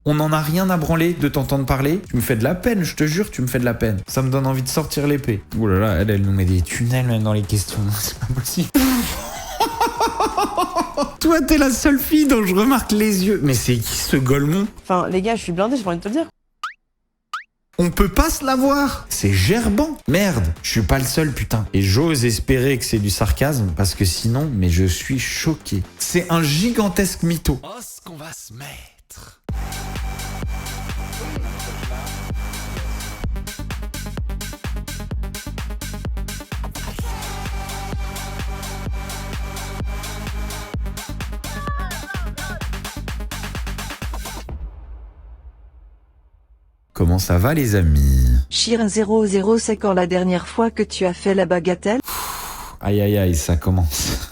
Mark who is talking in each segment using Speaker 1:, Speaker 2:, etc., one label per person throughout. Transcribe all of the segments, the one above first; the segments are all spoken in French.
Speaker 1: On n'en a rien à branler de t'entendre parler. Tu me fais de la peine, je te jure, tu me fais de la peine. Ça me donne envie de sortir l'épée. Ouh là là, elle nous met des tunnels même dans les questions. C'est pas possible. Toi, t'es la seule fille dont je remarque les yeux. Mais c'est qui ce golemon?
Speaker 2: Enfin, les gars, je suis blindé, j'ai pas envie de te le dire.
Speaker 1: On peut pas se la voir. C'est gerbant. Merde, je suis pas le seul, putain. Et j'ose espérer que c'est du sarcasme, parce que sinon, mais je suis choqué. C'est un gigantesque mytho. Oh, ce qu'on va se mettre. Comment ça va les amis?
Speaker 2: Chir 00, c'est quand la dernière fois que tu as fait la bagatelle?
Speaker 1: Aïe aïe aïe, ça commence.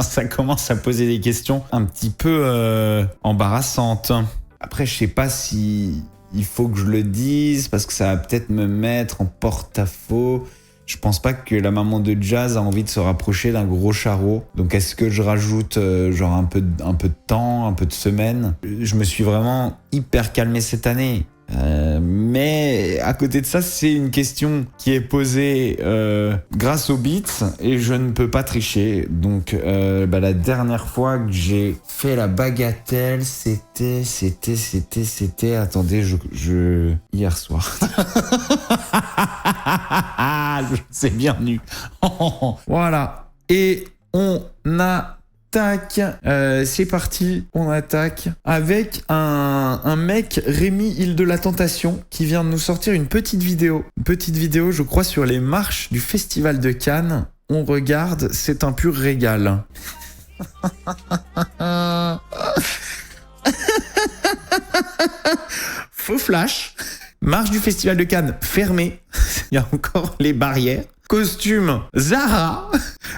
Speaker 1: Ça commence à poser des questions un petit peu embarrassantes. Après, je sais pas si il faut que je le dise parce que ça va peut-être me mettre en porte-à-faux. Je pense pas que la maman de Jazz a envie de se rapprocher d'un gros charreau. Donc est-ce que je rajoute genre un peu de temps, un peu de semaines? Je me suis vraiment hyper calmé cette année. Mais à côté de ça, c'est une question qui est posée grâce aux beats et je ne peux pas tricher. Donc la dernière fois que j'ai fait la bagatelle, c'était attendez, hier soir. C'est bien nu. Voilà. Et on attaque, c'est parti, on attaque avec un mec, Rémi Île de la Tentation, qui vient de nous sortir une petite vidéo. Une petite vidéo, je crois, sur les marches du Festival de Cannes. On regarde, c'est un pur régal. Faux flash. Marche du Festival de Cannes fermée. Il y a encore les barrières. Costume Zara,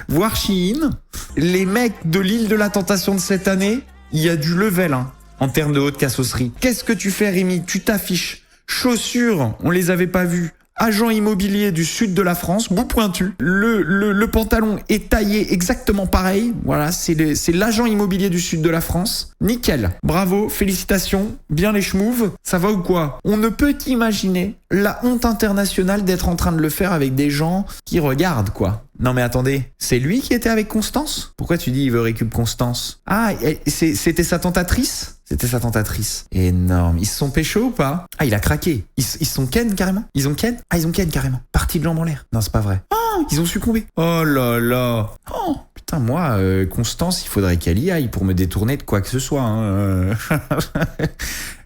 Speaker 1: voire Shein. Les mecs de l'Île de la Tentation de cette année, il y a du level hein, en termes de haute cassosserie. Qu'est-ce que tu fais Rémi? Tu t'affiches. Chaussures, on les avait pas vues. Agent immobilier du sud de la France, bout pointu. Le pantalon est taillé exactement pareil. Voilà, c'est l'agent immobilier du sud de la France. Nickel. Bravo, félicitations. Bien les schmouves. Ça va ou quoi? On ne peut qu'imaginer la honte internationale d'être en train de le faire avec des gens qui regardent, quoi. Non mais attendez, c'est lui qui était avec Constance? Pourquoi tu dis il veut récup Constance? Ah, c'était sa tentatrice? C'était sa tentatrice. Énorme. Ils se sont pécho ou pas? Ah, il a craqué. Ils se sont ken carrément? Ils ont ken? Ah, ils ont ken carrément. Partie de jambes en l'air. Non, c'est pas vrai. Oh, ils ont succombé. Oh là là. Oh, putain, moi, Constance, il faudrait qu'elle y aille pour me détourner de quoi que ce soit. Hein.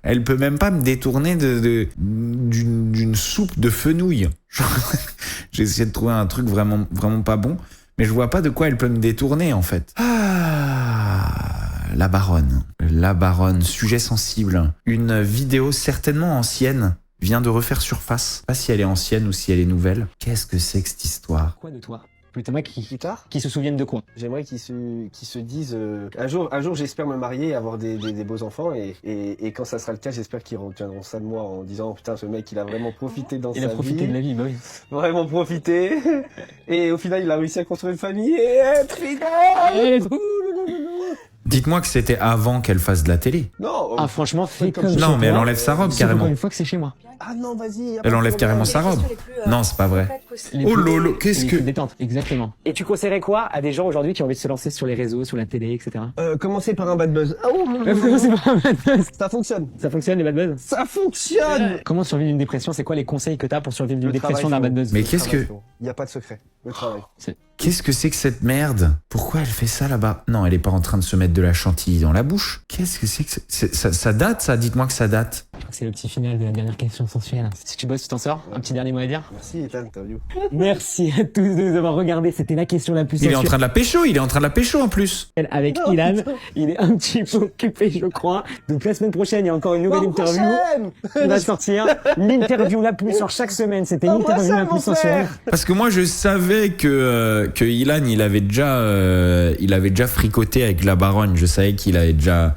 Speaker 1: Elle peut même pas me détourner d'une soupe de fenouil. J'ai essayé de trouver un truc vraiment pas bon, mais je vois pas de quoi elle peut me détourner en fait. Ah, la baronne, sujet sensible. Une vidéo certainement ancienne vient de refaire surface. Je sais pas si elle est ancienne ou si elle est nouvelle. Qu'est-ce que c'est que cette histoire?
Speaker 3: Quoi de toi? Plutôt moi
Speaker 4: Plus tard,
Speaker 3: qui se souviennent de quoi?
Speaker 4: j'aimerais qu'ils se disent un jour j'espère me marier et avoir des beaux enfants et quand ça sera le cas j'espère qu'ils retiendront ça de moi en disant putain ce mec il a vraiment profité dans sa vie.
Speaker 3: Il a profité de la vie, bah oui.
Speaker 4: Vraiment profité et au final il a réussi à construire une famille et être fidèle.
Speaker 1: Dites-moi que c'était avant qu'elle fasse de la télé.
Speaker 4: Non.
Speaker 3: Ah franchement, fais comme
Speaker 1: Non, mais elle
Speaker 3: toi.
Speaker 1: enlève sa robe
Speaker 3: Sauf
Speaker 1: carrément.
Speaker 3: encore une fois que c'est chez moi.
Speaker 4: Ah non vas-y.
Speaker 1: Elle enlève carrément sa robe. Non, c'est pas vrai. Oh lolo, qu'est-ce que...
Speaker 3: Détente, exactement. Et tu conseillerais quoi à des gens aujourd'hui qui ont envie de se lancer sur les réseaux, sur la télé, etc.
Speaker 4: Commencer par un bad buzz. Ah,
Speaker 3: C'est pas un bad buzz.
Speaker 4: ça fonctionne.
Speaker 3: Ça fonctionne les bad buzz?
Speaker 4: Ça fonctionne.
Speaker 3: Comment survivre d'une dépression? C'est quoi les conseils que t'as pour survivre d'une
Speaker 4: Le
Speaker 3: dépression
Speaker 4: travail,
Speaker 3: d'un bad buzz?
Speaker 1: Mais qu'est-ce que...
Speaker 4: Il n'y a pas de secret. Le travail.
Speaker 1: Qu'est-ce que c'est que cette merde? Pourquoi elle fait ça là-bas? Non, elle est pas en train de se mettre de la chantilly dans la bouche. Qu'est-ce que c'est que ça date ça? Dites-moi que ça date.
Speaker 3: Je crois que c'est le petit final de la dernière question sensuelle. Si tu bosses, tu t'en sors. Un petit dernier mot à dire?
Speaker 4: Merci Ethan, t'as vu.
Speaker 3: Merci à tous de nous avoir regardé. C'était la question la plus
Speaker 1: Il est en
Speaker 3: sensuelle
Speaker 1: train de la pécho en plus.
Speaker 3: avec Ilan. Il est un petit peu occupé, je crois. Donc la semaine prochaine, il y a encore une nouvelle interview qui va sortir. L'interview la plus sur chaque semaine. C'était l'interview la plus sensuelle.
Speaker 1: Parce que moi je savais que Ilan il avait déjà fricoté avec la baronne. Je savais qu'il avait déjà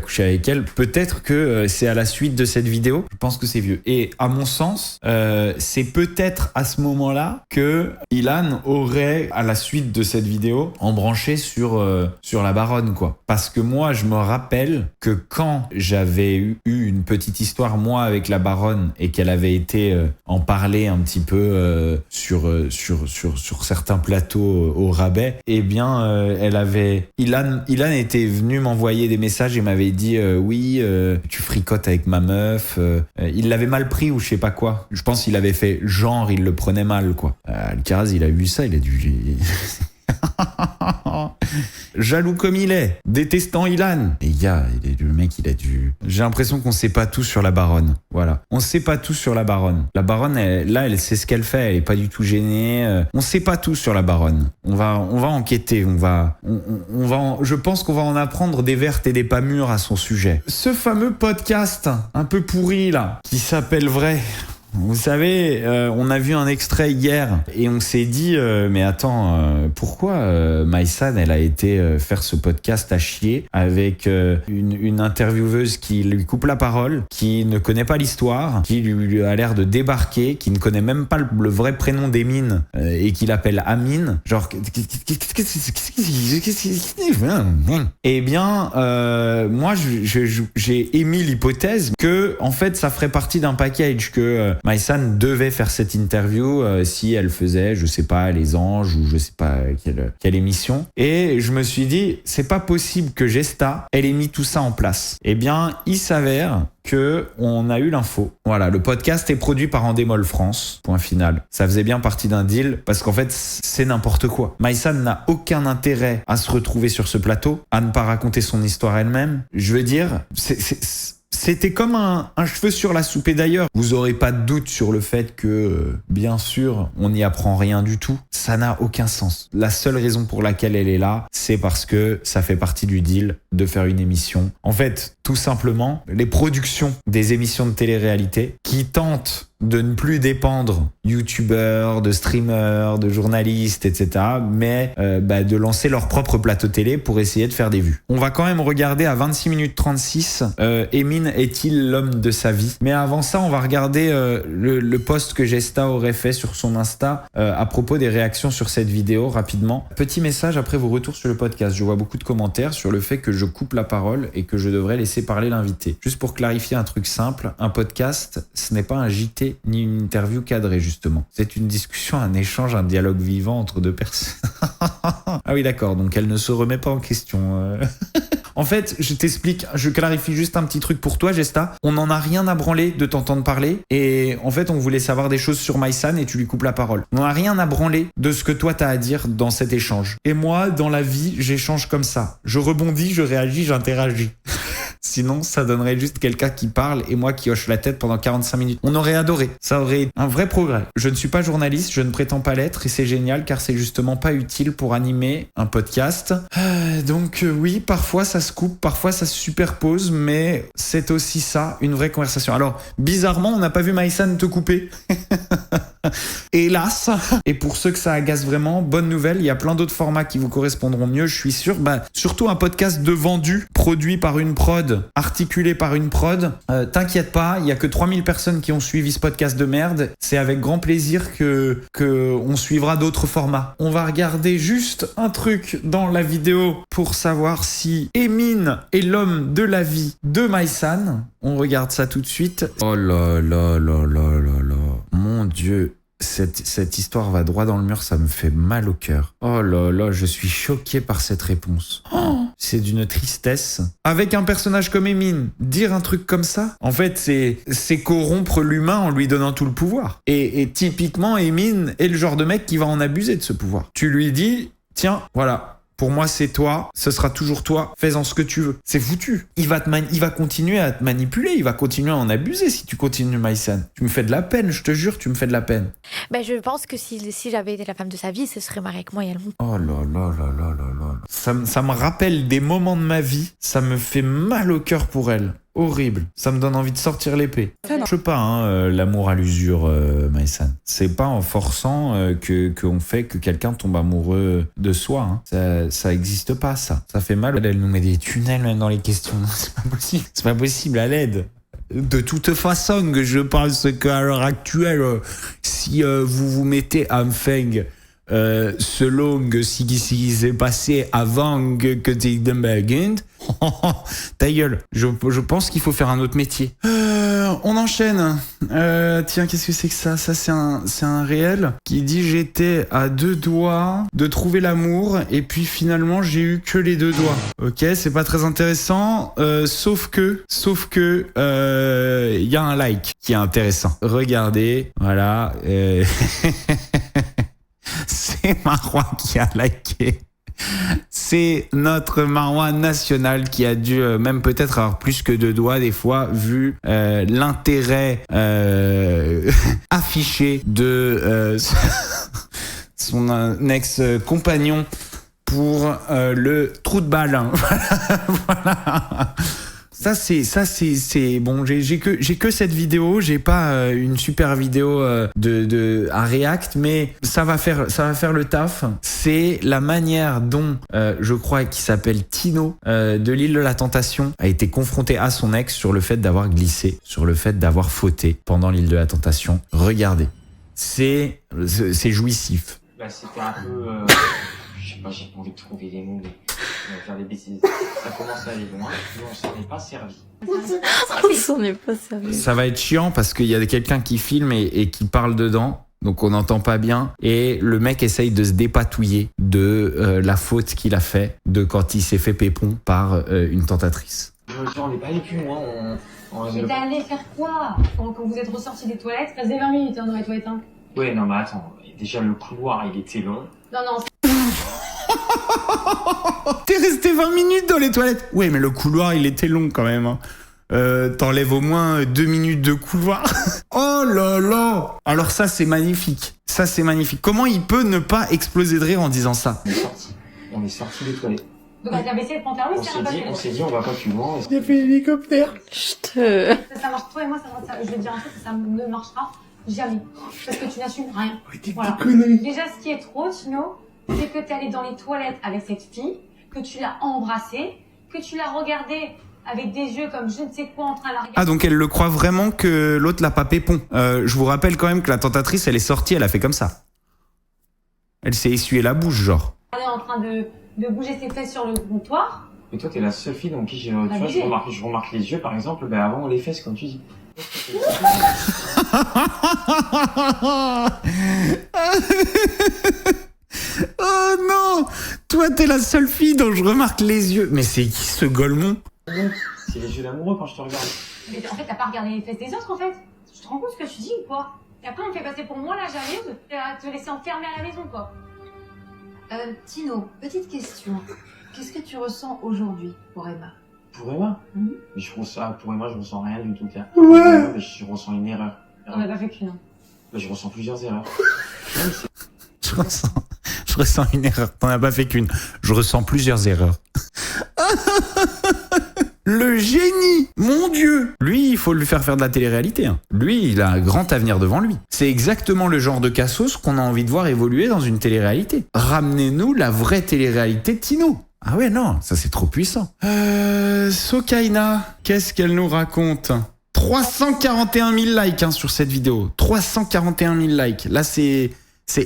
Speaker 1: couché avec elle. Peut-être que c'est à la suite de cette vidéo, je pense que c'est vieux. Et à mon sens, c'est peut-être à ce moment-là que Ilan aurait, à la suite de cette vidéo, embranché sur la baronne, quoi. Parce que moi, je me rappelle que quand j'avais eu une petite histoire, moi, avec la baronne, et qu'elle avait été en parler un petit peu sur certains plateaux au rabais, eh bien, Ilan était venu m'envoyer des messages et m'avait dit oui, tu fricotes avec ma meuf. Il l'avait mal pris ou je sais pas quoi. Je pense qu'il avait fait genre, il le prenait mal, quoi. Alcaraz, il a vu ça, il a dû... Jaloux comme il est, détestant Ilan. Et le mec, il a dû... J'ai l'impression qu'on sait pas tout sur la baronne. Voilà. On sait pas tout sur la baronne. La baronne, elle sait ce qu'elle fait. Elle est pas du tout gênée. On sait pas tout sur la baronne. On va enquêter. Je pense qu'on va en apprendre des vertes et des pas mûres à son sujet. Ce fameux podcast un peu pourri, là, qui s'appelle Vrai. Vous savez, on a vu un extrait hier et on s'est dit mais attends, pourquoi Maïsan, elle a été faire ce podcast à chier avec une intervieweuse qui lui coupe la parole, qui ne connaît pas l'histoire, qui lui a l'air de débarquer, qui ne connaît même pas le vrai prénom d'Emine et qui l'appelle Amine. Genre, eh bien, moi j'ai émis l'hypothèse que en fait ça ferait partie d'un package que Maïsan devait faire cette interview si elle faisait, je sais pas, Les Anges ou je sais pas quelle émission. Et je me suis dit, c'est pas possible que Gesta, elle ait mis tout ça en place. Eh bien, il s'avère que on a eu l'info. Voilà, le podcast est produit par Endemol France. Point final. Ça faisait bien partie d'un deal parce qu'en fait, c'est n'importe quoi. Maïsan n'a aucun intérêt à se retrouver sur ce plateau, à ne pas raconter son histoire elle-même. Je veux dire, c'était comme un cheveu sur la soupe. Et d'ailleurs, vous aurez pas de doute sur le fait que, bien sûr, on n'y apprend rien du tout. Ça n'a aucun sens. La seule raison pour laquelle elle est là, c'est parce que ça fait partie du deal de faire une émission. En fait, tout simplement, les productions des émissions de télé-réalité qui tentent de ne plus dépendre youtubeurs, de streamers, de journalistes, etc. Mais de lancer leur propre plateau télé pour essayer de faire des vues. On va quand même regarder à 26 minutes 36, Emine est-il l'homme de sa vie? Mais avant ça, on va regarder le post que Gesta aurait fait sur son Insta à propos des réactions sur cette vidéo rapidement. Petit message après vos retours sur le podcast. Je vois beaucoup de commentaires sur le fait que je coupe la parole et que je devrais laisser parler l'invité. Juste pour clarifier un truc simple, un podcast, ce n'est pas un JT ni une interview cadrée, justement. C'est une discussion, un échange, un dialogue vivant entre deux personnes. Ah oui, d'accord, donc elle ne se remet pas en question. En fait, je t'explique, je clarifie juste un petit truc pour toi, Gesta. On n'en a rien à branler de t'entendre parler. Et en fait, on voulait savoir des choses sur Maïsan et tu lui coupes la parole. On n'en a rien à branler de ce que toi t'as à dire dans cet échange. Et moi, dans la vie, j'échange comme ça. Je rebondis, je réagis, j'interagis. Sinon, ça donnerait juste quelqu'un qui parle et moi qui hoche la tête pendant 45 minutes. On aurait adoré. Ça aurait un vrai progrès. Je ne suis pas journaliste, je ne prétends pas l'être et c'est génial car c'est justement pas utile pour animer un podcast. Donc oui, parfois ça se coupe, parfois ça se superpose, mais c'est aussi ça, une vraie conversation. Alors, bizarrement, on n'a pas vu Maïsan te couper. Hélas. Et pour ceux que ça agace vraiment, bonne nouvelle, il y a plein d'autres formats qui vous correspondront mieux, je suis sûr. Surtout un podcast de vendu, produit par une prod, articulé par une prod. T'inquiète pas, il y a que 3000 personnes qui ont suivi ce podcast de merde. C'est avec grand plaisir que on suivra d'autres formats. On va regarder juste un truc dans la vidéo pour savoir si Emine est l'homme de la vie de Maïsan. On regarde ça tout de suite. Oh là là là là là là. Mon Dieu. Cette histoire va droit dans le mur, ça me fait mal au cœur. Oh là là, je suis choqué par cette réponse. Oh, c'est d'une tristesse. Avec un personnage comme Emine, dire un truc comme ça, en fait, c'est corrompre l'humain en lui donnant tout le pouvoir. Et typiquement, Emine est le genre de mec qui va en abuser de ce pouvoir. Tu lui dis, tiens, voilà. Pour moi, c'est toi, ce sera toujours toi, fais-en ce que tu veux. C'est foutu. Il va continuer à te manipuler, il va continuer à en abuser si tu continues, Maïsan. Tu me fais de la peine, je te jure, tu me fais de la peine.
Speaker 5: Je pense que si j'avais été la femme de sa vie, ce serait marié avec moi il y a longtemps.
Speaker 1: Oh là là là là là là. Ça me rappelle des moments de ma vie, ça me fait mal au cœur pour elle. Horrible, ça me donne envie de sortir l'épée. Ça marche pas, l'amour à l'usure, Maïsan. C'est pas en forçant qu'on fait que quelqu'un tombe amoureux de soi. Ça existe pas, ça. Ça fait mal. Elle nous met des tunnels même dans les questions. C'est pas possible. C'est pas possible, à l'aide. De toute façon, je pense qu'à l'heure actuelle, si vous vous mettez enfin selon ce qui s'est passé avant que tu begin, ta gueule, je pense qu'il faut faire un autre métier. On enchaîne. Tiens, qu'est-ce que c'est que ça? Ça, c'est un réel qui dit: j'étais à 2 doigts de trouver l'amour et puis finalement j'ai eu que les 2 doigts. Ok, c'est pas très intéressant. Sauf que, y a un like qui est intéressant. Regardez, voilà. C'est Marouane qui a liké. C'est notre Marouane national qui a dû même peut-être avoir plus que 2 doigts des fois, vu l'intérêt affiché de son ex-compagnon pour le trou de balle. Voilà. Ça c'est bon, j'ai que cette vidéo, j'ai pas une super vidéo à React, mais ça va faire le taf. C'est la manière dont je crois qu'il s'appelle Tino de l'île de la Tentation a été confronté à son ex sur le fait d'avoir glissé, sur le fait d'avoir fauté pendant l'île de la Tentation. Regardez. C'est jouissif.
Speaker 6: Bah, c'était un peu je sais pas, j'ai pas envie de trouver les mots, mais on va faire des bêtises. Ça commence à aller loin, mais on s'en est pas servi.
Speaker 5: On s'en est pas servi.
Speaker 1: Ça va être chiant parce qu'il y a quelqu'un qui filme et qui parle dedans, donc on n'entend pas bien. Et le mec essaye de se dépatouiller de la faute qu'il a fait, de quand il s'est fait pépon par une tentatrice.
Speaker 6: On n'est pas allé plus loin,
Speaker 7: J'étais allé faire quoi quand vous êtes ressortis des toilettes? Ça faisait 20 minutes dans les toilettes.
Speaker 6: Ouais, non mais attends, déjà le couloir il était long.
Speaker 7: Non.
Speaker 1: T'es resté 20 minutes dans les toilettes. Ouais, mais le couloir, il était long quand même. T'enlèves au moins 2 minutes de couloir. Oh là là. Alors ça, c'est magnifique. Ça, c'est magnifique. Comment il peut ne pas exploser de rire en disant ça?
Speaker 6: On est sorti des toilettes.
Speaker 7: Donc elle a baissé le pantalon,
Speaker 6: On s'est dit, on va pas plus loin.
Speaker 1: Il a fait l'hélicoptère.
Speaker 7: Ça marche, toi et moi, je vais te dire un truc, ça ne marchera jamais. Parce que tu n'assumes rien. Voilà. Déjà, ce qui est trop, Tino, c'est que t'es allé dans les toilettes avec cette fille, que tu l'as embrassée, que tu l'as regardée avec des yeux comme je ne sais quoi en train de la regarder.
Speaker 1: Ah, donc elle le croit vraiment que l'autre l'a pas pépon. Je vous rappelle quand même que la tentatrice, elle est sortie, elle a fait comme ça. Elle s'est essuyé la bouche, genre.
Speaker 7: Elle est en train de bouger ses fesses sur le comptoir.
Speaker 6: Et toi, t'es la seule fille dans qui j'ai, tu vois, je remarque les yeux, par exemple, ben avant les fesses, comme tu dis.
Speaker 1: Oh non! Toi, t'es la seule fille dont je remarque les yeux. Mais c'est qui ce golemon?
Speaker 6: C'est les yeux d'amoureux quand je te regarde.
Speaker 7: Mais en fait, t'as pas regardé les fesses des autres, en fait. Tu te rends compte ce que tu dis ou quoi? Et après, on me fait passer pour moi, la jalouse, à te laisser enfermer à la maison, quoi.
Speaker 8: Tino, petite question. Qu'est-ce que tu ressens aujourd'hui pour Emma?
Speaker 6: Pour Emma? Mais pour Emma, je ressens rien du tout, tiens.
Speaker 1: Ouais.
Speaker 6: Mais je ressens une erreur.
Speaker 7: On n'a pas fait qu'une.
Speaker 6: Mais je ressens plusieurs erreurs.
Speaker 1: Je ressens une erreur. T'en as pas fait qu'une. Je ressens plusieurs erreurs. Le génie! Mon Dieu! Lui, il faut lui faire de la télé-réalité. Hein. Lui, il a un grand avenir devant lui. C'est exactement le genre de cassos qu'on a envie de voir évoluer dans une télé-réalité. Ramenez-nous la vraie télé-réalité de Tino. Ah ouais, non, ça c'est trop puissant. Sokaina, qu'est-ce qu'elle nous raconte? 341 000 likes sur cette vidéo. 341 000 likes. Là, c'est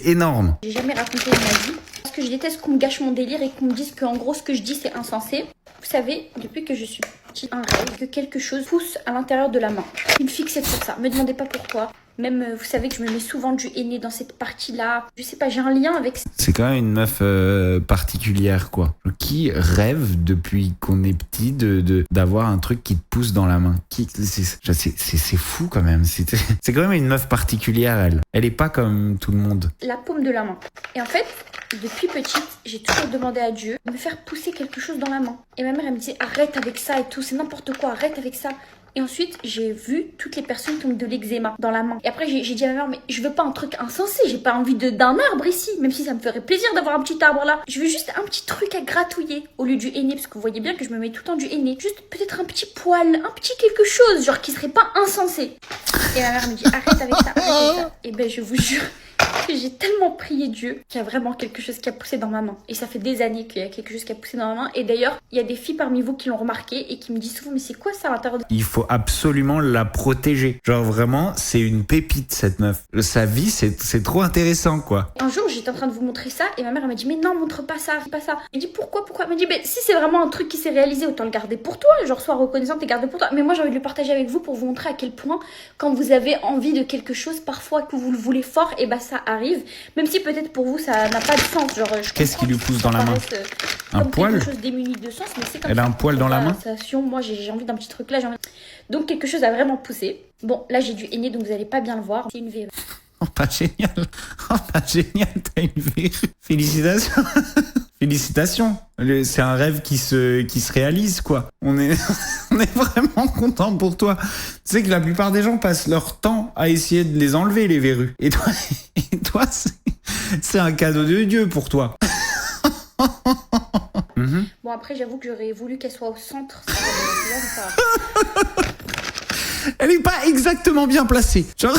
Speaker 1: énorme.
Speaker 9: J'ai jamais raconté ma vie. Parce que je déteste qu'on me gâche mon délire et qu'on me dise qu'en gros ce que je dis c'est insensé. Vous savez, depuis que je suis petite, un rêve que quelque chose pousse à l'intérieur de la main. Une fixette sur ça. Me demandez pas pourquoi. Même, vous savez que je me mets souvent du henné dans cette partie-là. Je sais pas, j'ai un lien avec...
Speaker 1: C'est quand même une meuf particulière, quoi. Qui rêve, depuis qu'on est petit, d'avoir un truc qui te pousse dans la main. C'est fou, quand même. C'est quand même une meuf particulière, elle. Elle est pas comme tout le monde.
Speaker 9: La paume de la main. Et en fait, depuis petite, j'ai toujours demandé à Dieu de me faire pousser quelque chose dans la main. Et ma mère, elle me disait, arrête avec ça et tout, c'est n'importe quoi, arrête avec ça. Et ensuite, j'ai vu toutes les personnes qui ont de l'eczéma dans la main. Et après, j'ai dit à ma mère, mais je veux pas un truc insensé, j'ai pas envie d'un arbre ici, même si ça me ferait plaisir d'avoir un petit arbre là. Je veux juste un petit truc à gratouiller au lieu du henné, parce que vous voyez bien que je me mets tout le temps du henné. Juste peut-être un petit poil, un petit quelque chose, genre qui serait pas insensé. Et ma mère me dit, arrête avec ça, arrête avec ça. Et ben, je vous jure, J'ai tellement prié Dieu qu'il y a vraiment quelque chose qui a poussé dans ma main. Et ça fait des années qu'il y a quelque chose qui a poussé dans ma main. Et d'ailleurs, il y a des filles parmi vous qui l'ont remarqué et qui me disent souvent, mais c'est quoi ça à l'intérieur de...
Speaker 1: Il faut absolument la protéger. Genre vraiment, c'est une pépite cette meuf. Sa vie, c'est trop intéressant quoi.
Speaker 9: Un jour, j'étais en train de vous montrer ça et ma mère elle m'a dit, mais non, montre pas ça, fais pas ça. Je dis, pourquoi? Elle m'a dit, mais si c'est vraiment un truc qui s'est réalisé, autant le garder pour toi. Genre, sois reconnaissante et garder pour toi. Mais moi, j'ai envie de le partager avec vous pour vous montrer à quel point, quand vous avez envie de quelque chose, parfois que vous le voulez fort, et bah ça arrive. Même si peut-être pour vous, ça n'a pas de sens. Genre,
Speaker 1: qu'est-ce qui lui pousse dans la main? Un poil?
Speaker 9: Quelque chose démuni de sens, mais c'est comme
Speaker 1: Elle
Speaker 9: ça.
Speaker 1: a un poil dans la main?
Speaker 9: Moi, j'ai envie d'un petit truc là. Donc, quelque chose a vraiment poussé. Bon, là, j'ai dû hainer, donc vous allez pas bien le voir. C'est une verrue.
Speaker 1: Oh, pas génial. Oh, pas génial, t'as une verrue. Félicitations. Félicitations. C'est un rêve qui se réalise, quoi. On est vraiment content pour toi. Tu sais que la plupart des gens passent leur temps à essayer de les enlever, les verrues. Et toi, c'est un cadeau de Dieu pour toi.
Speaker 9: Bon, après, j'avoue que j'aurais voulu qu'elle soit au centre.
Speaker 1: Elle est pas exactement bien placée. Genre,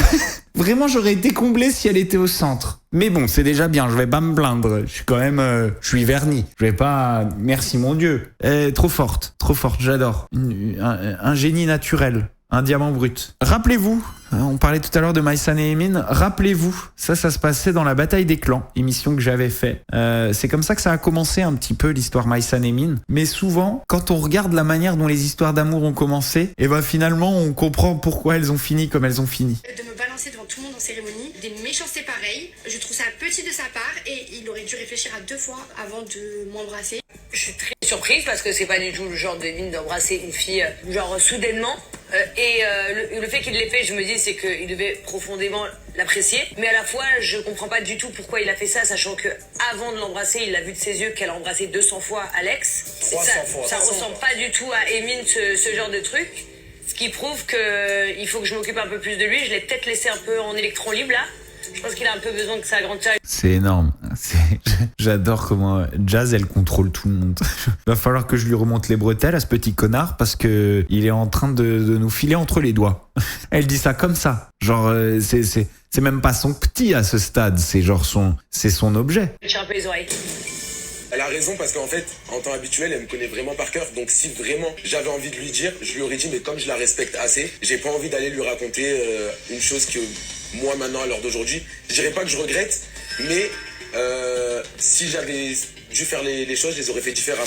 Speaker 1: vraiment, j'aurais été comblé si elle était au centre. Mais bon, c'est déjà bien, je vais pas me plaindre. Je suis quand même, je suis verni. Je vais pas, merci mon Dieu. Trop forte, j'adore. Un génie naturel. Un diamant brut. Rappelez-vous, on parlait tout à l'heure de Maïsan et Emin, rappelez-vous, ça se passait dans la bataille des clans, émission que j'avais fait. C'est comme ça que ça a commencé un petit peu l'histoire Maïsan et Emin. Mais souvent, quand on regarde la manière dont les histoires d'amour ont commencé, et ben finalement on comprend pourquoi elles ont fini comme elles ont fini.
Speaker 10: De me balancer devant tout le monde en cérémonie, des méchancetés pareilles, je trouve ça petit de sa part et il aurait dû réfléchir à 2 fois avant de m'embrasser.
Speaker 11: Je suis très surprise parce que c'est pas du tout le genre d'Emin d'embrasser une fille genre soudainement. Le fait qu'il l'ait fait, je me dis, c'est qu'il devait profondément l'apprécier. Mais à la fois, je comprends pas du tout pourquoi il a fait ça, sachant que avant de l'embrasser, il a vu de ses yeux qu'elle a embrassé 200 fois Alex. 300 fois. Ça ressemble pas du tout à Emin, ce genre de truc. Ce qui prouve que il faut que je m'occupe un peu plus de lui. Je l'ai peut-être laissé un peu en électron libre là. Je pense qu'il a un peu besoin que ça agrandisse.
Speaker 1: C'est énorme. J'adore comment Jazz, elle contrôle tout le monde. Il va falloir que je lui remonte les bretelles à ce petit connard parce que il est en train de nous filer entre les doigts. Elle dit ça comme ça. Genre, c'est même pas son petit à ce stade. C'est genre c'est son objet.
Speaker 11: Je tire un peu les oreilles.
Speaker 12: Elle a raison parce qu'en fait, en temps habituel, elle me connaît vraiment par cœur. Donc si vraiment j'avais envie de lui dire, je lui aurais dit, mais comme je la respecte assez, j'ai pas envie d'aller lui raconter une chose que moi maintenant à l'heure d'aujourd'hui, je dirais pas que je regrette, mais si j'avais dû faire les choses, je les aurais fait différemment.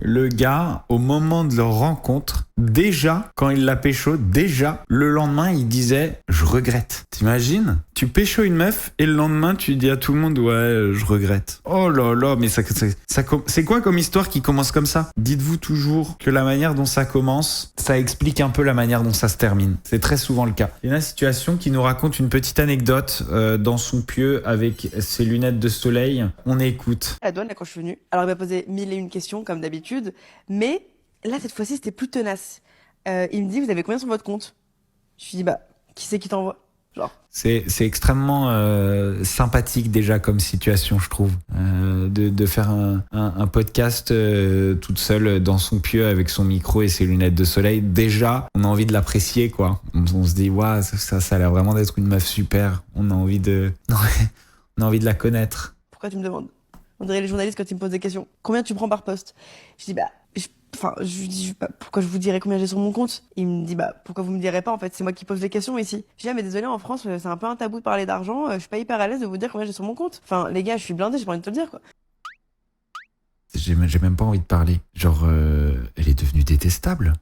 Speaker 1: Le gars, au moment de leur rencontre, déjà, quand il l'a pécho, déjà, le lendemain, il disait « je regrette ». T'imagines ? Tu pécho une meuf et le lendemain, tu dis à tout le monde « ouais, je regrette ». Oh là là, mais c'est quoi comme histoire qui commence comme ça ? Dites-vous toujours que la manière dont ça commence, ça explique un peu la manière dont ça se termine. C'est très souvent le cas. Il y a une situation qui nous raconte une petite anecdote dans son pieu avec ses lunettes de soleil. On écoute.
Speaker 13: À la douane, là, quand je suis venue. Alors, il m'a posé 1001 questions, comme d'habitude, mais là, cette fois-ci, c'était plus tenace. Il me dit, vous avez combien sur votre compte ? Je lui dis, bah, qui c'est qui t'envoie ? Genre.
Speaker 1: C'est extrêmement sympathique déjà comme situation, je trouve, de faire un podcast toute seule dans son pieu avec son micro et ses lunettes de soleil. Déjà, on a envie de l'apprécier, quoi. On se dit, waouh, ça a l'air vraiment d'être une meuf super. On a envie de la connaître.
Speaker 13: Pourquoi tu me demandes ? On dirait les journalistes quand ils me posent des questions. Combien tu prends par poste ? Je dis, bah, je lui dis, bah, pourquoi je vous dirais combien j'ai sur mon compte ? Il me dit, bah, pourquoi vous me direz pas ? En fait, c'est moi qui pose les questions ici. Je dis, ah, mais désolé, en France, c'est un peu un tabou de parler d'argent. Je suis pas hyper à l'aise de vous dire combien j'ai sur mon compte. Enfin, les gars, je suis blindée, j'ai pas envie de te le dire, quoi.
Speaker 1: J'ai même pas envie de parler. Genre, elle est devenue détestable.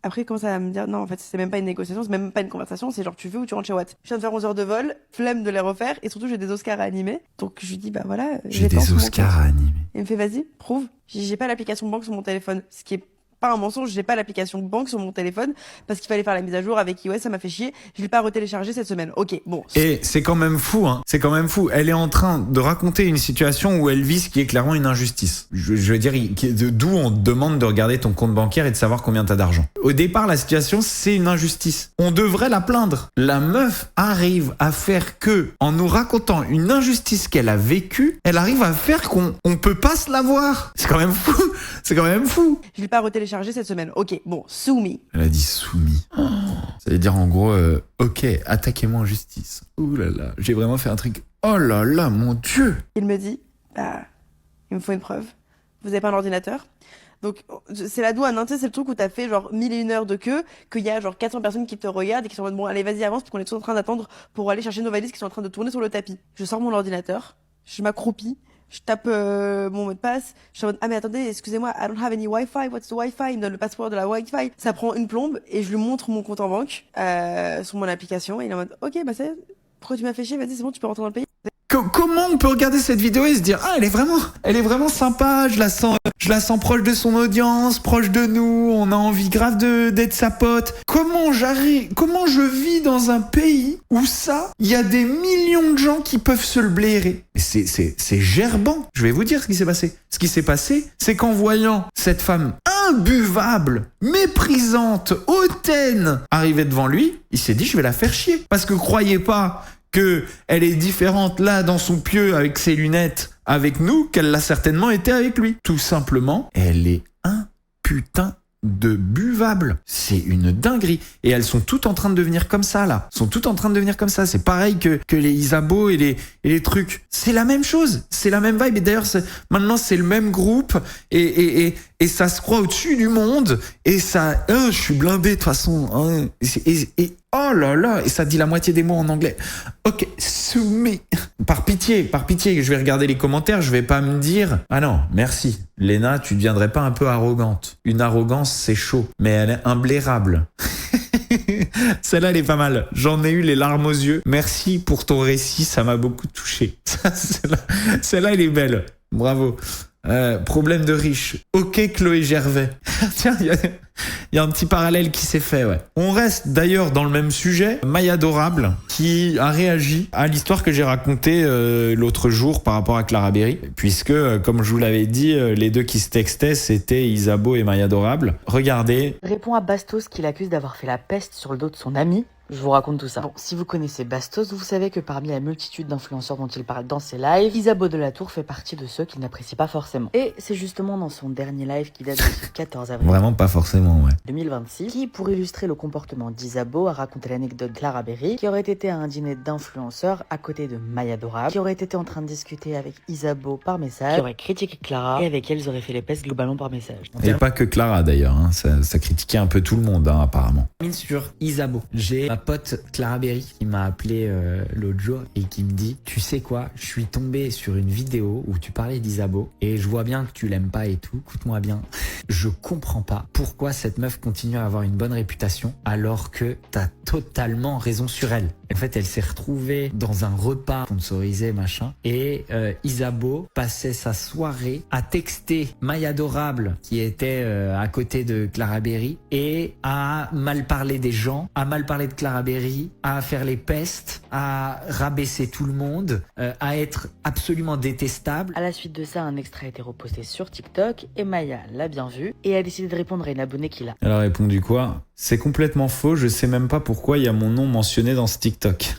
Speaker 13: Après, il commence à me dire, non, en fait, c'est même pas une négociation, c'est même pas une conversation, c'est genre, tu veux ou tu rentres chez Watt. Je viens de faire 11 heures de vol, flemme de les refaire, et surtout, j'ai des Oscars à animer. Donc, je lui dis, bah voilà.
Speaker 1: J'ai des Oscars à animer.
Speaker 13: Il me fait, vas-y, prouve. J'ai pas l'application banque sur mon téléphone. Ce qui est pas un mensonge, j'ai pas l'application banque sur mon téléphone parce qu'il fallait faire la mise à jour avec iOS, ça m'a fait chier. Je l'ai pas retéléchargé cette semaine. Ok, bon.
Speaker 1: Et c'est quand même fou, hein. C'est quand même fou. Elle est en train de raconter une situation où elle vit ce qui est clairement une injustice. Je veux dire, d'où on te demande de regarder ton compte bancaire et de savoir combien t'as d'argent. Au départ, la situation, c'est une injustice. On devrait la plaindre. La meuf arrive à faire que, en nous racontant une injustice qu'elle a vécue, elle arrive à faire qu'on peut pas se la voir. C'est quand même fou. C'est quand même fou.
Speaker 13: Je l'ai pas retéléchargé cette semaine. Ok, bon, soumis.
Speaker 1: Elle a dit soumis. Oh, Ça veut dire en gros, ok, attaquez-moi en justice. Ouh là là, j'ai vraiment fait un truc. Oh là là, mon Dieu.
Speaker 13: Il me dit, bah, il me faut une preuve. Vous avez pas un ordinateur? Donc, c'est la douane, hein, tu sais, c'est le truc où t'as fait genre 1001 heures de queue, qu'il y a genre 400 personnes qui te regardent et qui sont en mode, bon, allez, vas-y, avance, parce qu'on est tous en train d'attendre pour aller chercher nos valises qui sont en train de tourner sur le tapis. Je sors mon ordinateur, je m'accroupis, je tape mon mot de passe, je suis en mode, ah mais attendez, excusez-moi, I don't have any Wi-Fi, what's the Wi-Fi? Il me donne le passeport de la Wi-Fi. Ça prend une plombe et je lui montre mon compte en banque sur mon application et il est en mode, ok, bah c'est, pourquoi tu m'as fait chier, vas-y, c'est bon, tu peux rentrer dans le pays.
Speaker 1: Comment on peut regarder cette vidéo et se dire elle est vraiment sympa, je la sens proche de son audience, proche de nous, on a envie grave d'être sa pote. Comment je vis dans un pays où ça, il y a des millions de gens qui peuvent se le blairer. C'est gerbant. Je vais vous dire ce qui s'est passé. Ce qui s'est passé, c'est qu'en voyant cette femme imbuvable, méprisante, hautaine arriver devant lui, il s'est dit je vais la faire chier. Parce que croyez pas que elle est différente là dans son pieu avec ses lunettes avec nous qu'elle l'a certainement été avec lui. Tout simplement, elle est un putain de buvable. C'est une dinguerie. Et elles sont toutes en train de devenir comme ça là. Elles sont toutes en train de devenir comme ça. C'est pareil que les Isabeau et les trucs. C'est la même chose. C'est la même vibe. Et d'ailleurs, maintenant c'est le même groupe et ça se croit au-dessus du monde. Et ça, je suis blindé de toute façon. Hein. Et oh là là, et ça dit la moitié des mots en anglais. Ok, soumis. Par pitié, je vais regarder les commentaires, je vais pas me dire « Ah non, merci, Léna, tu deviendrais pas un peu arrogante ?» Une arrogance, c'est chaud, mais elle est imblairable. Celle-là, elle est pas mal. J'en ai eu les larmes aux yeux. Merci pour ton récit, ça m'a beaucoup touché. Celle-là, elle est belle. Bravo. Problème de riche. Ok, Chloé Gervais. Tiens, il y a un petit parallèle qui s'est fait, ouais. On reste d'ailleurs dans le même sujet. Maya Adorable qui a réagi à l'histoire que j'ai racontée l'autre jour par rapport à Clara Berry, puisque, comme je vous l'avais dit, les deux qui se textaient, c'était Isabeau et Maya Adorable. Regardez.
Speaker 14: Répond à Bastos qui l'accuse d'avoir fait la peste sur le dos de son ami. Je vous raconte tout ça. Bon, si vous connaissez Bastos, vous savez que parmi la multitude d'influenceurs dont il parle dans ses lives, Isabeau de la Tour fait partie de ceux qu'il n'apprécie pas forcément. Et c'est justement dans son dernier live qui date du 14 avril.
Speaker 1: Vraiment pas forcément, ouais.
Speaker 14: 2026, qui, pour illustrer le comportement d'Isabeau, a raconté l'anecdote de Clara Berry, qui aurait été à un dîner d'influenceurs à côté de Maya Adorable, qui aurait été en train de discuter avec Isabeau par message, qui aurait critiqué Clara, et avec elle, ils auraient fait les pestes globalement par message.
Speaker 1: Et pas que Clara d'ailleurs, hein. Ça critiquait un peu tout le monde, hein, apparemment.
Speaker 15: Sur Isabeau, j'ai ma pote Clara Berry qui m'a appelé l'autre jour et qui me dit tu sais quoi, je suis tombé sur une vidéo où tu parlais d'Isabeau et je vois bien que tu l'aimes pas et tout, écoute-moi bien, je comprends pas pourquoi cette meuf continue à avoir une bonne réputation alors que t'as totalement raison sur elle. En fait, elle s'est retrouvée dans un repas sponsorisé, machin, et Isabeau passait sa soirée à texter Maya Adorable, qui était à côté de Clara Berry, et à mal parler des gens, à mal parler de Clara Berry, à faire les pestes, à rabaisser tout le monde, à être absolument détestable.
Speaker 14: À la suite de ça, un extrait a été reposté sur TikTok, et Maya l'a bien vu, et a décidé de répondre à une abonnée qui l'a.
Speaker 1: Elle a répondu quoi ? C'est complètement faux, je sais même pas pourquoi il y a mon nom mentionné dans ce TikTok.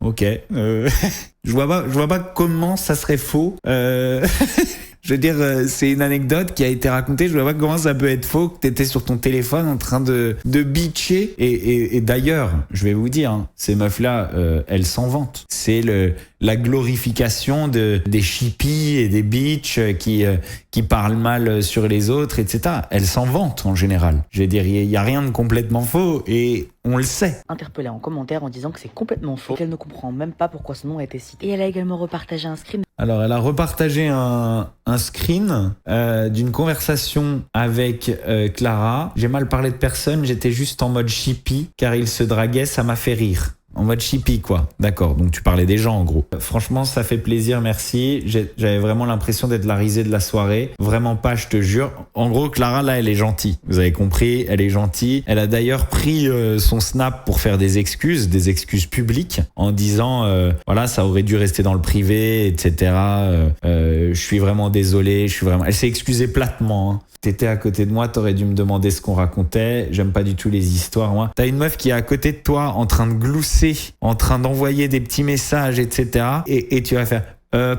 Speaker 1: Ok. Je vois pas comment ça serait faux. Je veux dire, c'est une anecdote qui a été racontée. Je vois pas comment ça peut être faux que t'étais sur ton téléphone en train de bitcher. Et d'ailleurs, je vais vous dire, hein, ces meufs-là, elles s'en vantent. C'est la glorification des chippies et des bitches qui parlent mal sur les autres, etc. Elles s'en vantent en général. Je veux dire, il y a rien de complètement faux et on le sait.
Speaker 14: Interpellée en commentaire en disant que c'est complètement faux, qu'elle ne comprend même pas pourquoi son nom a été cité. Et elle a également repartagé un screen.
Speaker 1: Alors, elle a repartagé un screen d'une conversation avec Clara. J'ai mal parlé de personne, j'étais juste en mode chippie, car il se draguait, ça m'a fait rire. En mode chippie, quoi. D'accord, donc tu parlais des gens, en gros. Franchement, ça fait plaisir, merci. J'avais vraiment l'impression d'être la risée de la soirée. Vraiment pas, je te jure. En gros, Clara, là, elle est gentille. Vous avez compris, elle est gentille. Elle a d'ailleurs pris son snap pour faire des excuses publiques, en disant, voilà, ça aurait dû rester dans le privé, etc. Je suis vraiment désolé, Elle s'est excusée platement, hein. T'étais à côté de moi, t'aurais dû me demander ce qu'on racontait. J'aime pas du tout les histoires, moi. T'as une meuf qui est à côté de toi, en train de glousser, en train d'envoyer des petits messages, etc. Et tu vas faire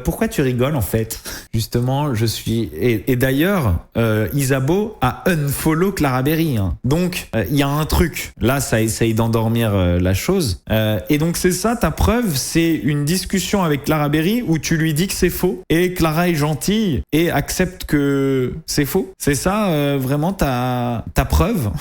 Speaker 1: pourquoi tu rigoles en fait? Justement, je suis... Et d'ailleurs, Isabeau a unfollow Clara Berry. Hein. Donc, il y a un truc. Là, ça essaye d'endormir la chose. Et donc, c'est ça, ta preuve, c'est une discussion avec Clara Berry où tu lui dis que c'est faux. Et Clara est gentille et accepte que c'est faux. C'est ça, vraiment, ta preuve?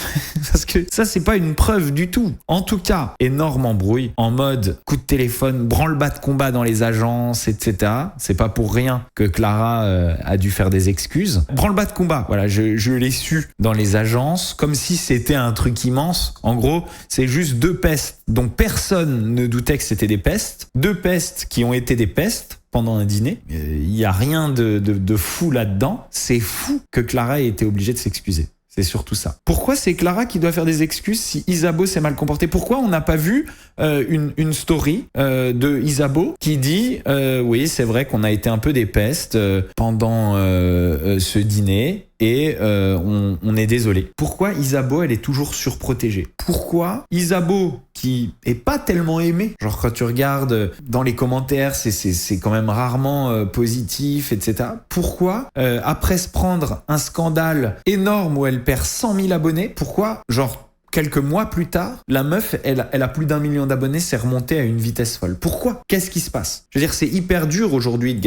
Speaker 1: Parce que ça, c'est pas une preuve du tout. En tout cas, énorme embrouille en mode coup de téléphone, branle-bas de combat dans les agences, etc. C'est pas pour rien que Clara a dû faire des excuses. Branle-bas de combat, voilà, je l'ai su dans les agences, comme si c'était un truc immense. En gros, c'est juste 2 pestes dont personne ne doutait que c'était des pestes. 2 pestes qui ont été des pestes pendant un dîner. Il n'y a rien de fou là-dedans. C'est fou que Clara ait été obligée de s'excuser. C'est surtout ça. Pourquoi c'est Clara qui doit faire des excuses si Isabeau s'est mal comporté? Pourquoi on n'a pas vu une story de Isabeau qui dit oui, c'est vrai qu'on a été un peu des pestes pendant ce dîner et on est désolé. Pourquoi Isabeau, elle est toujours surprotégée? Pourquoi Isabeau, qui est pas tellement aimée, genre quand tu regardes dans les commentaires, c'est quand même rarement positif, etc. Pourquoi après se prendre un scandale énorme où elle perd 100 000 abonnés, pourquoi genre quelques mois plus tard, la meuf, elle a plus d'1 million d'abonnés, c'est remonté à une vitesse folle. Pourquoi? Qu'est-ce qui se passe? Je veux dire, c'est hyper dur aujourd'hui de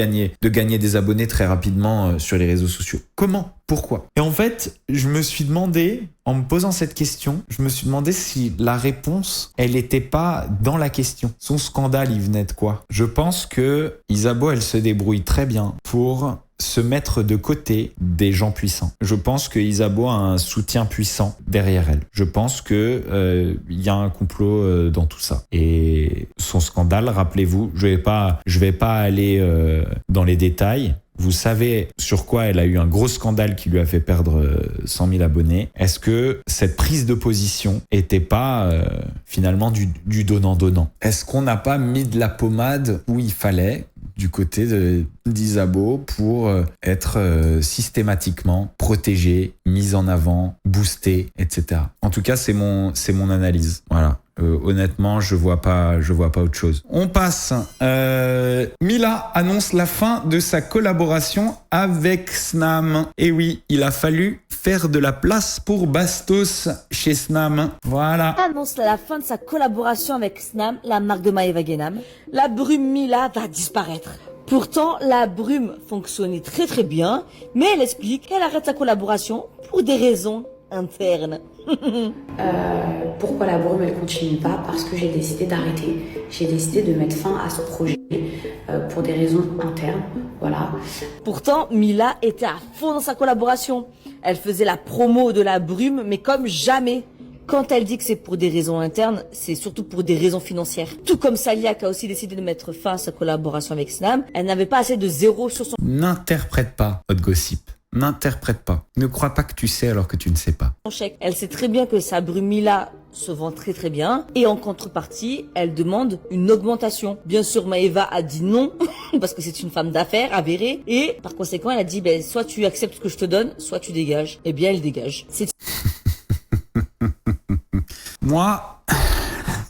Speaker 1: gagner des abonnés très rapidement sur les réseaux sociaux. Comment? Pourquoi? Et en fait, je me suis demandé, en me posant cette question, je me suis demandé si la réponse, elle n'était pas dans la question. Son scandale, il venait de quoi? Je pense que Isabeau, elle se débrouille très bien pour se mettre de côté des gens puissants. Je pense que Isabeau a un soutien puissant derrière elle. Je pense que y a un complot dans tout ça. Et son scandale, rappelez-vous, je vais pas aller dans les détails. Vous savez sur quoi elle a eu un gros scandale qui lui a fait perdre 100 000 abonnés. Est-ce que cette prise de position était pas finalement du donnant-donnant? Est-ce qu'on n'a pas mis de la pommade où il fallait du côté d'Isabeau pour être systématiquement protégé, mis en avant, boosté, etc. En tout cas, c'est mon analyse. Voilà. Honnêtement, je vois pas autre chose. On passe. Mila annonce la fin de sa collaboration avec Snam. Et oui, il a fallu faire de la place pour Bastos chez Snam. Voilà.
Speaker 16: Annonce la fin de sa collaboration avec Snam, la marque de Maeva Genam. La brume Mila va disparaître. Pourtant, la brume fonctionnait très très bien, mais elle explique qu'elle arrête sa collaboration pour des raisons internes.
Speaker 17: Pourquoi la brume elle continue pas? Parce que j'ai décidé d'arrêter. J'ai décidé de mettre fin à ce projet pour des raisons internes. Voilà.
Speaker 16: Pourtant, Mila était à fond dans sa collaboration. Elle faisait la promo de la brume, mais comme jamais. Quand elle dit que c'est pour des raisons internes, c'est surtout pour des raisons financières. Tout comme Salia qui a aussi décidé de mettre fin à sa collaboration avec Snam, elle n'avait pas assez de zéro sur son...
Speaker 1: N'interprète pas Hot Gossip. N'interprète pas. Ne crois pas que tu sais alors que tu ne sais pas.
Speaker 16: Chèque. Elle sait très bien que sa brume Mila se vend très très bien. Et en contrepartie, elle demande une augmentation. Bien sûr, Maeva a dit non, parce que c'est une femme d'affaires avérée. Et par conséquent, elle a dit, soit tu acceptes ce que je te donne, soit tu dégages. Eh bien, elle dégage.
Speaker 1: Moi,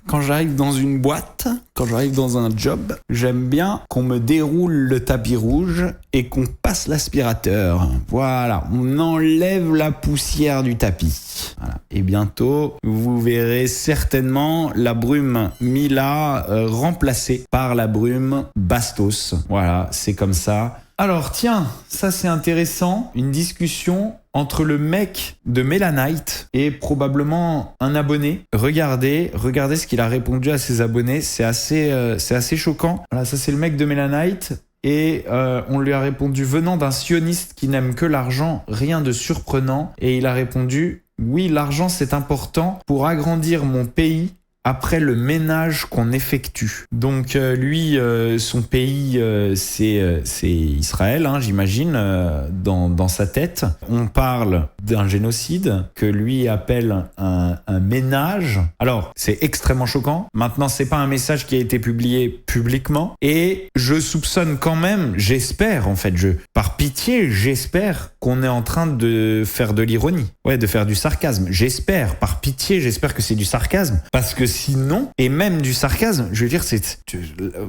Speaker 1: quand j'arrive dans une boîte, quand j'arrive dans un job, j'aime bien qu'on me déroule le tapis rouge et qu'on passe l'aspirateur. Voilà, on enlève la poussière du tapis. Voilà. Et bientôt, vous verrez certainement la brume Mila remplacée par la brume Bastos. Voilà, c'est comme ça. Alors tiens, ça c'est intéressant, une discussion entre le mec de Melanite et probablement un abonné. Regardez ce qu'il a répondu à ses abonnés, c'est assez choquant. Voilà, ça c'est le mec de Melanite et on lui a répondu venant d'un sioniste qui n'aime que l'argent, rien de surprenant. Et il a répondu oui, l'argent c'est important pour agrandir mon pays. Après le ménage qu'on effectue. Donc lui, son pays, c'est Israël, hein, j'imagine, dans sa tête. On parle d'un génocide que lui appelle un ménage. Alors, c'est extrêmement choquant. Maintenant, c'est pas un message qui a été publié publiquement. Et je soupçonne quand même, j'espère en fait, par pitié, j'espère qu'on est en train de faire de l'ironie. Ouais, de faire du sarcasme. J'espère, par pitié, j'espère que c'est du sarcasme. Parce que sinon, et même du sarcasme, je veux dire, c'est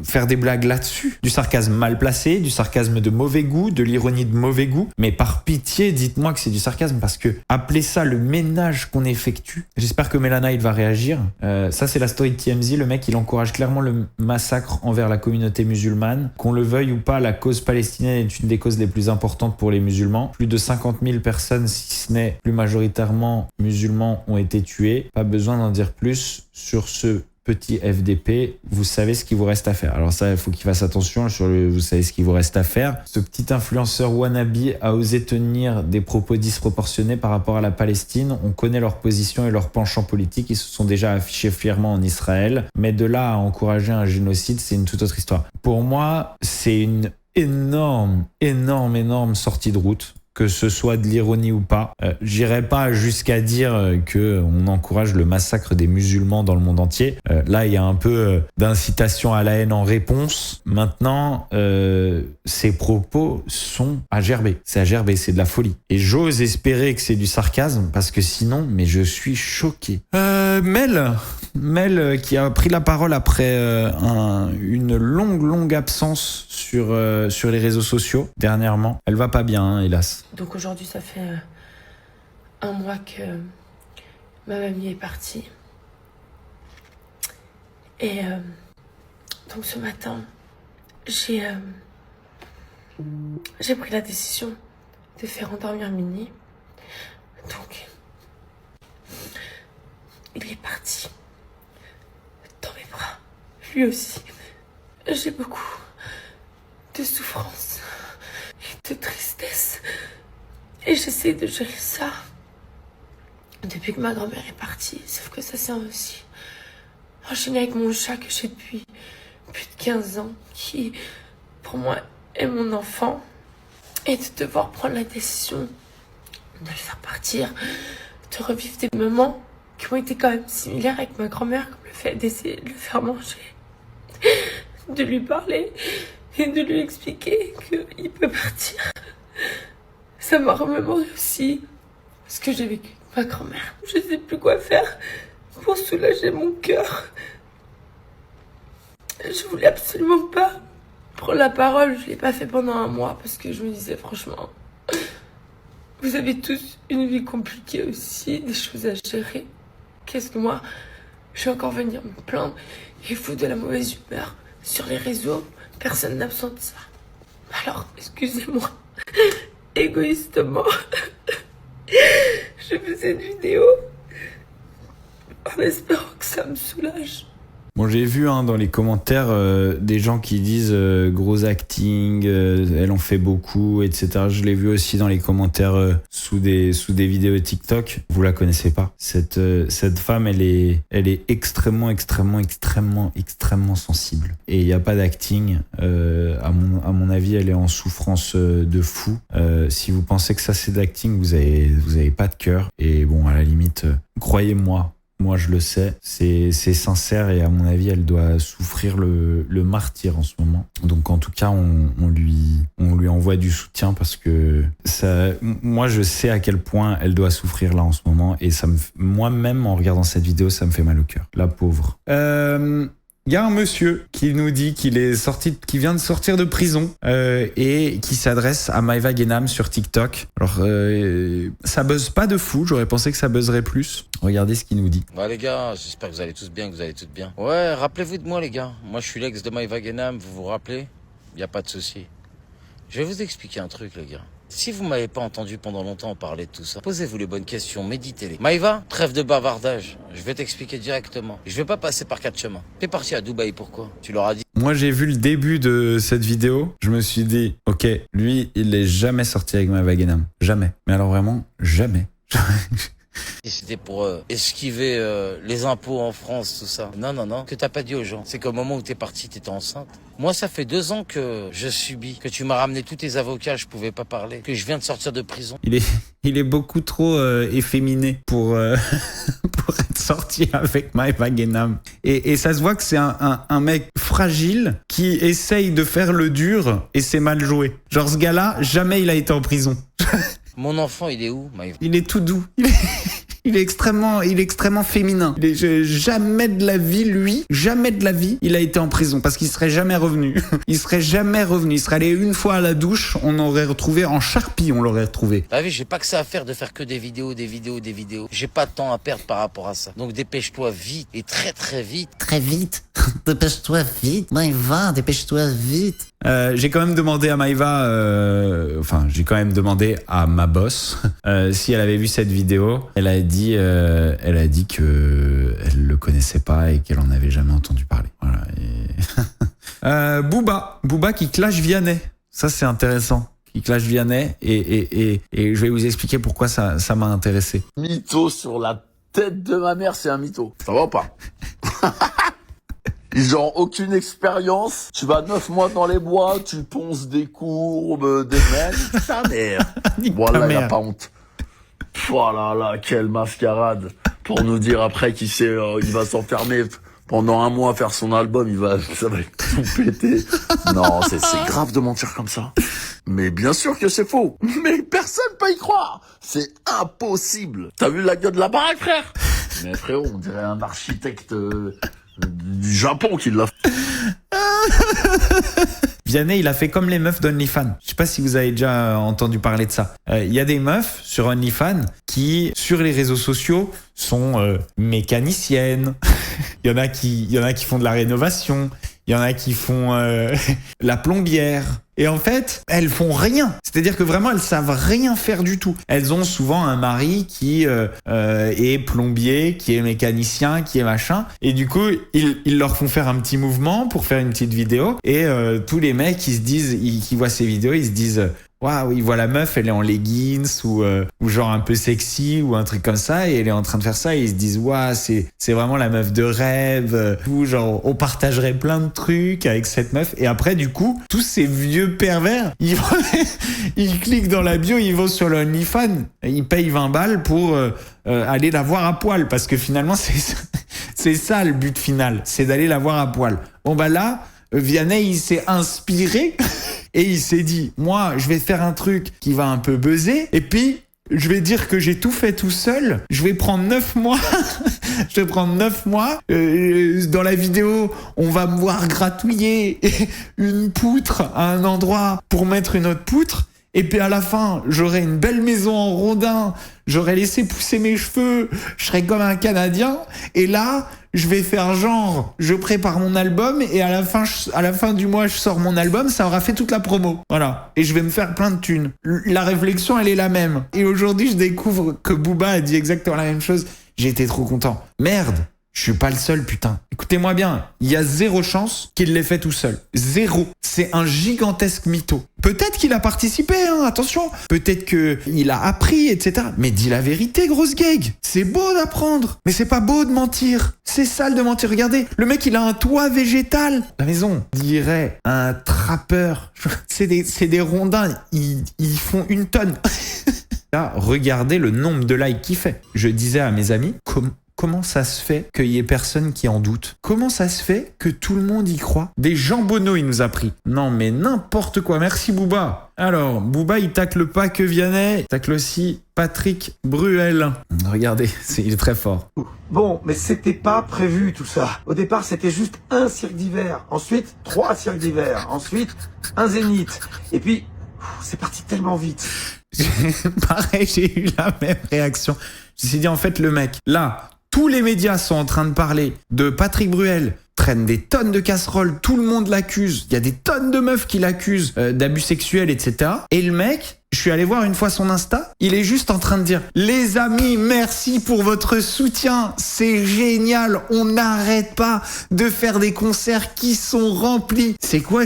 Speaker 1: faire des blagues là-dessus, du sarcasme mal placé, du sarcasme de mauvais goût, de l'ironie de mauvais goût, mais par pitié, dites-moi que c'est du sarcasme, parce que appelez ça le ménage qu'on effectue. J'espère que Mélana, il va réagir. Ça, c'est la story de TMZ. Le mec, il encourage clairement le massacre envers la communauté musulmane. Qu'on le veuille ou pas, la cause palestinienne est une des causes les plus importantes pour les musulmans. Plus de 50 000 personnes, si ce n'est plus majoritairement musulmans, ont été tués. Pas besoin d'en dire plus sur ce petit FDP. Vous savez ce qu'il vous reste à faire. Alors ça, il faut qu'il fasse attention sur vous savez ce qu'il vous reste à faire. Ce petit influenceur wannabe a osé tenir des propos disproportionnés par rapport à la Palestine. On connaît leur position et leur penchant politique. Ils se sont déjà affichés fièrement en Israël. Mais de là à encourager un génocide, c'est une toute autre histoire. Pour moi, c'est une énorme sortie de route. Que ce soit de l'ironie ou pas. J'irai pas jusqu'à dire que on encourage le massacre des musulmans dans le monde entier. Là, il y a un peu d'incitation à la haine en réponse. Maintenant, ces propos sont à gerber. C'est à gerber, c'est de la folie. Et j'ose espérer que c'est du sarcasme, parce que sinon, mais je suis choqué. Mel qui a pris la parole après une longue absence sur les réseaux sociaux dernièrement. Elle va pas bien, hein, hélas.
Speaker 18: Donc aujourd'hui, ça fait un mois que ma mamie est partie. Et donc ce matin, j'ai pris la décision de faire endormir Mini. Donc, il est parti dans mes bras. Lui aussi. J'ai beaucoup de souffrance et de tristesse. Et j'essaie de gérer ça depuis que ma grand-mère est partie. Sauf que ça s'est aussi enchaîné avec mon chat que j'ai depuis plus de 15 ans, qui pour moi est mon enfant. Et de devoir prendre la décision de le faire partir, de revivre des moments qui ont été quand même similaires avec ma grand-mère, comme le fait d'essayer de le faire manger, de lui parler et de lui expliquer qu'il peut partir. Ça m'a remémoré aussi ce que j'ai vécu avec ma grand-mère. Je sais plus quoi faire pour soulager mon cœur. Je voulais absolument pas prendre la parole. Je l'ai pas fait pendant un mois parce que je me disais franchement, vous avez tous une vie compliquée aussi, des choses à gérer. Qu'est-ce que moi, je vais encore venir me plaindre et foutre de la mauvaise humeur sur les réseaux. Personne n'a besoin de ça. Alors, excusez-moi, égoïstement, je fais cette vidéo en espérant que ça me soulage.
Speaker 1: Bon, j'ai vu dans les commentaires des gens qui disent gros acting, elle en fait beaucoup, etc. Je l'ai vu aussi dans les commentaires sous des vidéos TikTok. Vous la connaissez pas. Cette femme, elle est extrêmement sensible. Et il y a pas d'acting. À mon avis, elle est en souffrance de fou. Si vous pensez que ça c'est d'acting, vous avez pas de cœur. Et bon, à la limite, croyez-moi. Moi, je le sais, c'est sincère et à mon avis, elle doit souffrir le martyre en ce moment. Donc, en tout cas, on lui envoie du soutien parce que moi, je sais à quel point elle doit souffrir là en ce moment et moi-même, en regardant cette vidéo, ça me fait mal au cœur. La pauvre. Il y a un monsieur qui nous dit qu'il vient de sortir de prison et qui s'adresse à Maïva Guénam sur TikTok. Alors, ça buzz pas de fou, j'aurais pensé que ça buzzerait plus. Regardez ce qu'il nous dit.
Speaker 19: Ouais les gars, j'espère que vous allez tous bien, que vous allez toutes bien. Ouais, rappelez-vous de moi les gars. Moi je suis l'ex de Maïva Guénam, vous vous rappelez? Y a pas de souci. Je vais vous expliquer un truc les gars. Si vous m'avez pas entendu pendant longtemps parler de tout ça, posez-vous les bonnes questions, méditez-les. Maïva, trêve de bavardage. Je vais t'expliquer directement. Je vais pas passer par 4 chemins. T'es parti à Dubaï, pourquoi? Tu leur as dit?
Speaker 1: Moi, j'ai vu le début de cette vidéo. Je me suis dit, ok, lui, il est jamais sorti avec Maïva Guénam. Jamais. Mais alors vraiment, jamais.
Speaker 19: C'était pour esquiver les impôts en France, tout ça. Non, non, non. Que t'as pas dit aux gens, c'est qu'au moment où t'es parti, t'étais enceinte. Moi, ça fait 2 ans que je subis, que tu m'as ramené tous tes avocats, je pouvais pas parler, que je viens de sortir de prison.
Speaker 1: Il est beaucoup trop efféminé pour être sorti avec Maïva Guénam. Et ça se voit que c'est un mec fragile qui essaye de faire le dur et c'est mal joué. Genre, ce gars-là, jamais il a été en prison.
Speaker 19: Mon enfant, il est où, Maïva?
Speaker 1: Il est tout doux. Il est extrêmement féminin. Jamais de la vie, il a été en prison parce qu'il serait jamais revenu. Il serait allé une fois à la douche, on aurait retrouvé en charpie, on l'aurait retrouvé.
Speaker 19: Bah oui, j'ai pas que ça à faire de faire que des vidéos. J'ai pas de temps à perdre par rapport à ça. Donc dépêche-toi vite et très très vite.
Speaker 1: Très vite. Dépêche-toi vite. Maïva, dépêche-toi vite. J'ai quand même demandé à Maïva, j'ai quand même demandé à ma boss si elle avait vu cette vidéo. Elle a dit que elle le connaissait pas et qu'elle en avait jamais entendu parler. Voilà. Booba qui clash Vianney. Ça c'est intéressant. Qui clash Vianney et je vais vous expliquer pourquoi ça m'a intéressé.
Speaker 20: Mytho sur la tête de ma mère, c'est un mytho. Ça va pas? Genre, aucune expérience, tu vas 9 mois dans les bois, tu ponces des courbes, des mecs, ta mère. Voilà, il a pas honte. Voilà, là, quelle mascarade. Pour nous dire après qu'il sait, il va s'enfermer pendant 1 mois à faire son album, ça va tout péter. Non, c'est grave de mentir comme ça. Mais bien sûr que c'est faux. Mais personne peut y croire. C'est impossible. T'as vu la gueule de la baraque, frère? Mais frérot, on dirait un architecte du Japon qui l'a fait.
Speaker 1: Vianney, il a fait comme les meufs d'OnlyFans. Je sais pas si vous avez déjà entendu parler de ça. Il y a des meufs sur OnlyFans qui, sur les réseaux sociaux, sont mécaniciennes. Il y en a qui font de la rénovation. Il y en a qui font la plombière. Et en fait, elles font rien. C'est-à-dire que vraiment, elles savent rien faire du tout. Elles ont souvent un mari qui est plombier, qui est mécanicien, qui est machin. Et du coup, ils leur font faire un petit mouvement pour faire une petite vidéo. Et tous les mecs, qui voient ces vidéos, ils se disent... Waouh, ils voient la meuf, elle est en leggings ou genre un peu sexy ou un truc comme ça et elle est en train de faire ça et ils se disent waouh, c'est vraiment la meuf de rêve ou genre on partagerait plein de trucs avec cette meuf et après du coup tous ces vieux pervers ils cliquent dans la bio, ils vont sur le OnlyFans, ils payent 20 balles pour aller la voir à poil parce que finalement c'est ça le but final, c'est d'aller la voir à poil. Bon bah là Vianney il s'est inspiré et il s'est dit moi je vais faire un truc qui va un peu buzzer et puis je vais dire que j'ai tout fait tout seul, je vais prendre 9 mois dans la vidéo on va me voir gratouiller une poutre à un endroit pour mettre une autre poutre et puis à la fin j'aurai une belle maison en rondin, j'aurai laissé pousser mes cheveux, je serai comme un Canadien et là je vais faire genre, je prépare mon album et à la fin du mois, je sors mon album, ça aura fait toute la promo. Voilà. Et je vais me faire plein de thunes. La réflexion, elle est la même. Et aujourd'hui, je découvre que Booba a dit exactement la même chose. J'ai été trop content. Merde. Je suis pas le seul, putain. Écoutez-moi bien, il y a 0 chance qu'il l'ait fait tout seul. 0. C'est un gigantesque mytho. Peut-être qu'il a participé, hein, attention. Peut-être qu'il a appris, etc. Mais dis la vérité, grosse gag. C'est beau d'apprendre. Mais c'est pas beau de mentir. C'est sale de mentir. Regardez, le mec, il a un toit végétal. La maison, dirait un trappeur. C'est des rondins. Ils font 1 tonne. Là, regardez le nombre de likes qu'il fait. Je disais à mes amis, comment ça se fait qu'il y ait personne qui en doute? Comment ça se fait que tout le monde y croit? Des jambonneaux, il nous a pris. Non, mais n'importe quoi. Merci, Booba. Alors, Booba, il tacle pas que Vianney, il tacle aussi Patrick Bruel. Regardez, il est très fort.
Speaker 21: Bon, mais c'était pas prévu tout ça. Au départ, c'était juste un cirque d'hiver. Ensuite, 3 cirques d'hiver. Ensuite, un zénith. Et puis, c'est parti tellement vite.
Speaker 1: Pareil, j'ai eu la même réaction. Je me suis dit, en fait, le mec, là... Tous les médias sont en train de parler de Patrick Bruel, traîne des tonnes de casseroles, tout le monde l'accuse, il y a des tonnes de meufs qui l'accusent d'abus sexuels, etc. Et le mec, je suis allé voir une fois son Insta, il est juste en train de dire « Les amis, merci pour votre soutien, c'est génial, on n'arrête pas de faire des concerts qui sont remplis. » C'est quoi?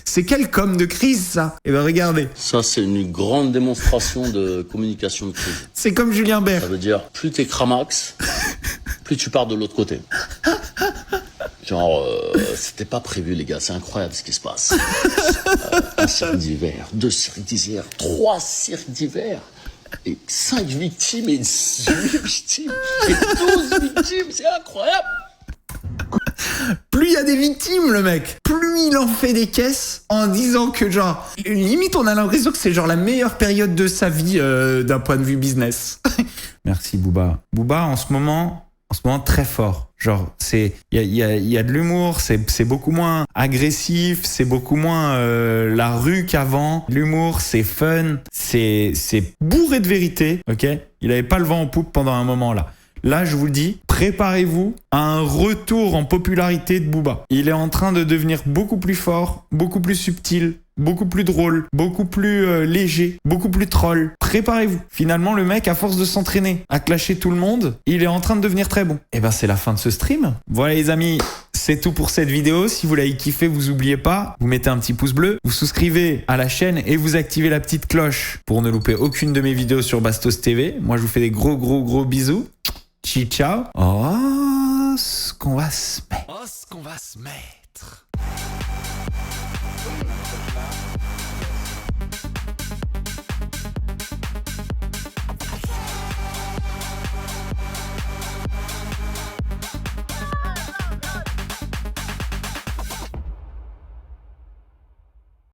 Speaker 1: C'est quelle com de crise, ça? Eh ben regardez.
Speaker 20: Ça, c'est une grande démonstration de communication de crise.
Speaker 1: C'est comme Julien Bert.
Speaker 20: Ça veut dire, plus t'es cramax, plus tu pars de l'autre côté. Genre, c'était pas prévu, les gars, c'est incroyable ce qui se passe. 1 cirque d'hiver, 2 cirques d'hiver, 3 cirques d'hiver, et 5 victimes, et 8 victimes, et 12 victimes, c'est incroyable.
Speaker 1: Plus il y a des victimes, le mec. Plus il en fait des caisses en disant que genre, limite on a l'impression que c'est genre la meilleure période de sa vie d'un point de vue business. Merci Booba. Booba en ce moment très fort. Genre il y a de l'humour, c'est beaucoup moins agressif, c'est beaucoup moins la rue qu'avant. L'humour, c'est fun, c'est bourré de vérité, ok? Il avait pas le vent en poupe pendant un moment là. Là, je vous le dis, préparez-vous à un retour en popularité de Booba. Il est en train de devenir beaucoup plus fort, beaucoup plus subtil, beaucoup plus drôle, beaucoup plus léger, beaucoup plus troll. Préparez-vous. Finalement, le mec, à force de s'entraîner à clasher tout le monde, il est en train de devenir très bon. Et ben, c'est la fin de ce stream. Voilà les amis, c'est tout pour cette vidéo. Si vous l'avez kiffé, vous oubliez pas, vous mettez un petit pouce bleu, vous souscrivez à la chaîne et vous activez la petite cloche pour ne louper aucune de mes vidéos sur Bastos TV. Moi, je vous fais des gros bisous. Ciao. Oh, ce qu'on va se mettre.